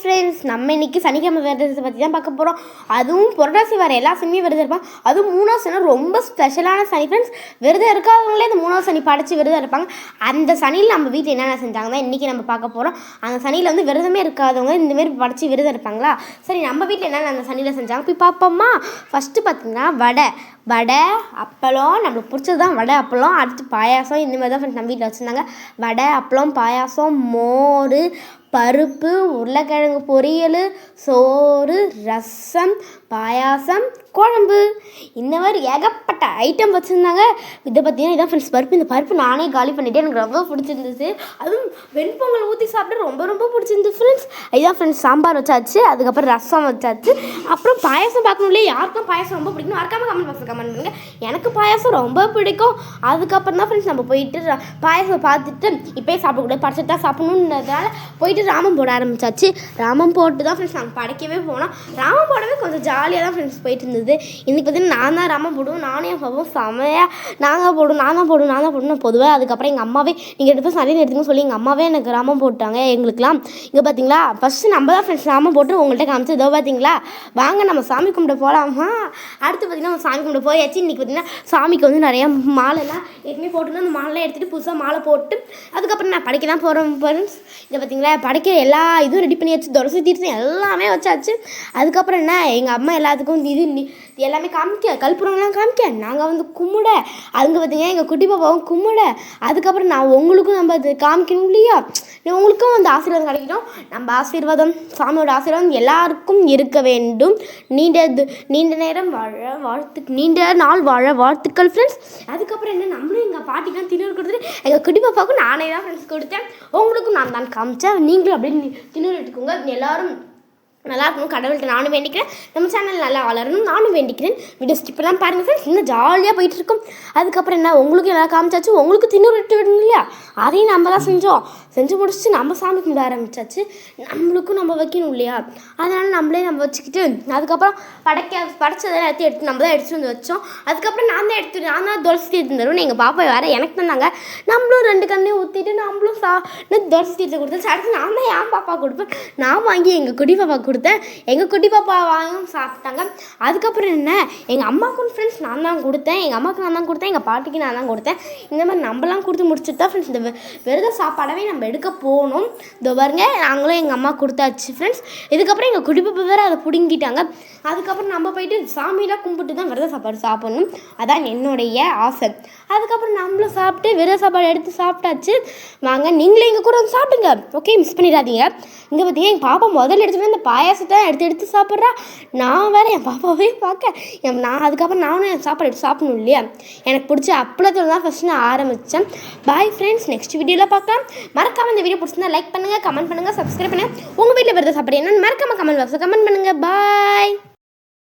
Friends, நம்ம இன்றைக்கி சனிக்கிழமை விரதத்தை பற்றி தான் பார்க்க போகிறோம். அதுவும் புரட்டாசி வர எல்லா சனியும் விரதம் இருப்பாங்க. அதுவும் 3வது சனி ரொம்ப ஸ்பெஷலான சனி ஃப்ரெண்ட்ஸ். விரதம் இருக்காதவங்களே இந்த 3வது சனி படைச்சி விரதம் இருப்பாங்க. அந்த சனியில் நம்ம வீட்டில் என்னென்ன செஞ்சாங்க தான் இன்றைக்கி நம்ம பார்க்க போகிறோம். அந்த சனியில் வந்து விரதமே இருக்காதவங்க இந்தமாரி படைச்சி விரதம் இருப்பாங்களா? சரி, நம்ம வீட்டில் என்னென்ன அந்த சனியில் செஞ்சாங்க போய் பார்ப்போமா? ஃபஸ்ட்டு பார்த்திங்கன்னா வடை அப்பளம், நம்மளுக்கு பிடிச்சது தான் வடை அப்பளம். அடுத்து பாயாசம், இந்த மாதிரி தான் ஃப்ரெண்ட்ஸ் நம்ம வீட்டில் வச்சுருந்தாங்க. வடை அப்பளம் பாயாசம் மோர் பருப்பு உருளைக்கிழங்கு பொரியல் சோறு ரசம் பாயாசம் குழம்பு, இந்த மாதிரி ஏகப்பட்ட ஐட்டம் வச்சுருந்தாங்க. இதை பார்த்தீங்கன்னா இதான் ஃப்ரெண்ட்ஸ் பருப்பு. இந்த பருப்பு நானே காலி பண்ணிவிட்டு எனக்கு ரொம்ப பிடிச்சிருந்துச்சு. அதுவும் வெண்பொங்கல் ஊற்றி சாப்பிட்டு ரொம்ப பிடிச்சிருந்துச்சு ஃப்ரெண்ட்ஸ். இதுதான் ஃப்ரெண்ட்ஸ் சாம்பார் வச்சாச்சு, அதுக்கப்புறம் ரசம் வச்சாச்சு, அப்புறம் பாயாசம் பார்க்கணும் இல்லையா? யாருக்கும் பாயாசம் ரொம்ப பிடிக்கும், மறக்காமல் கமெண்ட் பண்ணுங்கள். எனக்கு பாயாசம் ரொம்ப பிடிக்கும். அதுக்கப்புறம் தான் ஃப்ரெண்ட்ஸ் நம்ம போயிட்டு பாயாசம் பார்த்துட்டு இப்போயே சாப்பிடக்கூடாது, படைச்சிட்டு தான் சாப்பிடணுன்றதால போயிட்டு ராமம் போட ஆரம்பிச்சாச்சு. ராமம் போட்டு தான் ஃப்ரெண்ட்ஸ் நாங்கள் படைக்கவே போனோம். ராமம் போடவே கொஞ்சம் ஜாலியாக தான் ஃப்ரெண்ட்ஸ் போயிட்டு இருந்தது. இன்றைக்கி பார்த்தீங்கன்னா நான் தான் ராமம் போடுவோம், நானே என் பாப்பாவும் செமையாக நான் தான் போடுவேன் பொதுவாக. அதுக்கப்புறம் எங்கள் அம்மாவே நீங்கள் 2 பேரும் சண்டையில் எடுத்துன்னு சொல்லி எங்கள் அம்மாவே எனக்கு ராமம் போட்டாங்க எங்களுக்குலாம். இங்கே பார்த்தீங்களா ஃபஸ்ட்டு நம்ம தான் ஃப்ரெண்ட்ஸ் ராமம் போட்டு உங்கள்கிட்ட காமிச்சு இதோ பார்த்தீங்களா, வாங்க நம்ம சாமி கும்பிட போகலாமா. அடுத்து பார்த்திங்கன்னா நம்ம சாமி கும்பிட போயாச்சு. இன்றைக்கி பார்த்திங்கன்னா சாமிக்கு வந்து நிறையா மாலைலாம் ஏற்கனவே போட்டுருந்து அந்த மாலைலாம் எடுத்துகிட்டு புதுசாக மாலை போட்டு அதுக்கப்புறம் நான் படைக்க தான் போகிறேன் ஃப்ரெண்ட்ஸ். இங்கே பார்த்தீங்களா படைக்க எல்லா இதுவும் ரெடி பண்ணியாச்சு, துளசி தீர்த்தம் எல்லாமே வச்சாச்சு. அதுக்கப்புறம் என்ன எங்கள் அம்மா எல்லாத்துக்கும் இது எல்லாமே காமிக்க கற்பூரம்லாம் காமிக்க நாங்கள் வந்து கும்பிட, அங்கே பார்த்தீங்கன்னா எங்கள் குட்டி பாப்பாவும் கும்பிட. அதுக்கப்புறம் நான் உங்களுக்கும் நம்ம அது காமிக்கணும் இல்லையா, உங்களுக்கும் அந்த ஆசீர்வாதம் கிடைக்கணும். நம்ம ஆசீர்வாதம் சாமியோட ஆசீர்வாதம் எல்லாருக்கும் இருக்க வேண்டும். நீண்ட நேரம் நீண்ட நாள் வாழ வாழ்த்துக்கள் ஃப்ரெண்ட்ஸ். அதுக்கப்புறம் என்ன நம்மளும் எங்கள் பாட்டிக்கெலாம் திணறு கொடுத்துட்டு எங்கள் குட்டி பாப்பாவுக்கும் நானே தான் ஃப்ரெண்ட்ஸ் கொடுத்தேன். உங்களுக்கும் நான் தான் காமிச்சேன். நீங்களும் அப்படின்னு திணறு எடுத்துக்கோங்க. எல்லோரும் நல்லா இருக்கணும் கடவுள்கிட்ட நானும் வேண்டிக்கிறேன். நம்ம சேனல் நல்லா வளரணும் நானும் வேண்டிக்கிறேன். வீடியோ ஸ்டிப்பெல்லாம் பாருங்கள் ஃப்ரெண்ட்ஸ், இன்னும் ஜாலியாக போயிட்டுருக்கோம். அதுக்கப்புறம் என்ன உங்களுக்கும் எல்லாம் காமிச்சாச்சு, உங்களுக்கு தின்னூறு விட்டு விடணும் இல்லையா, அதையும் நம்ம தான் செஞ்சு முடிச்சுட்டு நம்ம சாமி கும்பிட ஆரம்பிச்சாச்சு. நம்மளுக்கும் நம்ம வைக்கணும் இல்லையா, அதனால் நம்மளே நம்ம வச்சுக்கிட்டு அதுக்கப்புறம் படைச்சதெல்லாம் எடுத்து நம்ம தான் எடுத்துகிட்டு வந்து வச்சோம். அதுக்கப்புறம் நான் தான் துளசி தீர்த்தம் தருவேன். எங்கள் பாப்பா வேறு எனக்கு தந்தாங்க. நம்மளும் 2 கண்ணையும் ஊற்றிட்டு நம்மளும் துளசி தீர்த்தம் கொடுத்தேன். அடுத்து நான் தான் என் பாப்பா கொடுப்பேன். நான் வாங்கி எங்கள் குட்டி பாப்பா கொடுத்தேன். எங்கள் குட்டி பாப்பா வாங்க சாப்பிட்டாங்க. அதுக்கப்புறம் என்ன எங்கள் அம்மாவுக்கும் ஃப்ரெண்ட்ஸ் நான் தான் கொடுத்தேன், எங்கள் அம்மாவுக்கு நான் தான் கொடுத்தேன், எங்கள் பாட்டிக்கு நான் தான் கொடுத்தேன். இந்த மாதிரி நம்மலாம் கொடுத்து முடிச்சுட்டு தான் ஃப்ரெண்ட்ஸ் இந்த விரத சாப்பாடவே நம்ம எடுக்க போகணும். இதோ பாருங்க நாங்களும் எங்கள் அம்மா கொடுத்தாச்சு ஃப்ரெண்ட்ஸ். இதுக்கப்புறம் எங்கள் குட்டி பாப்பா வேறு அதை பிடுங்கிட்டாங்க. அதுக்கப்புறம் நம்ம போயிட்டு சாமியெலாம் கும்பிட்டு தான் விரத சாப்பாடு சாப்பிடணும், அதான் என்னுடைய ஆசை. அதுக்கப்புறம் நம்மளும் சாப்பிட்டு விரத சாப்பாடு எடுத்து சாப்பிட்டாச்சு. வாங்க நீங்களே எங்கள் கூட வந்து சாப்பிடுங்க, ஓகே, மிஸ் பண்ணிடாதீங்க. இங்கே பார்த்தீங்கன்னா எங்கள் பாப்பா முதல்ல எடுத்துகிட்டு இந்த பாயாசத்தை எடுத்து சாப்பிட்றா. நான் வேறு என் பாப்பாவே பார்க்க நான் அதுக்கப்புறம் நானும் என் சாப்பாடு எடுத்து சாப்பிடணும் இல்லையா. எனக்கு பிடிச்ச அப்பளத்தில் தான் ஃபஸ்ட்டு நான் ஆரம்பித்தேன். பாய் ஃப்ரெண்ட்ஸ், நெக்ஸ்ட் வீடியோவில் பார்க்கலாம். மறக்காமல் இந்த வீடியோ பிடிச்சிருந்தா லைக் பண்ணுங்கள், கமெண்ட் பண்ணுங்கள், சப்ஸ்கிரைப் பண்ணுங்கள். உங்கள் வீட்டில் விரத சாப்பாடு என்னன்னு மறக்காமல் கமெண்ட் பாக்ஸில் கமெண்ட் பண்ணுங்கள். பாய்.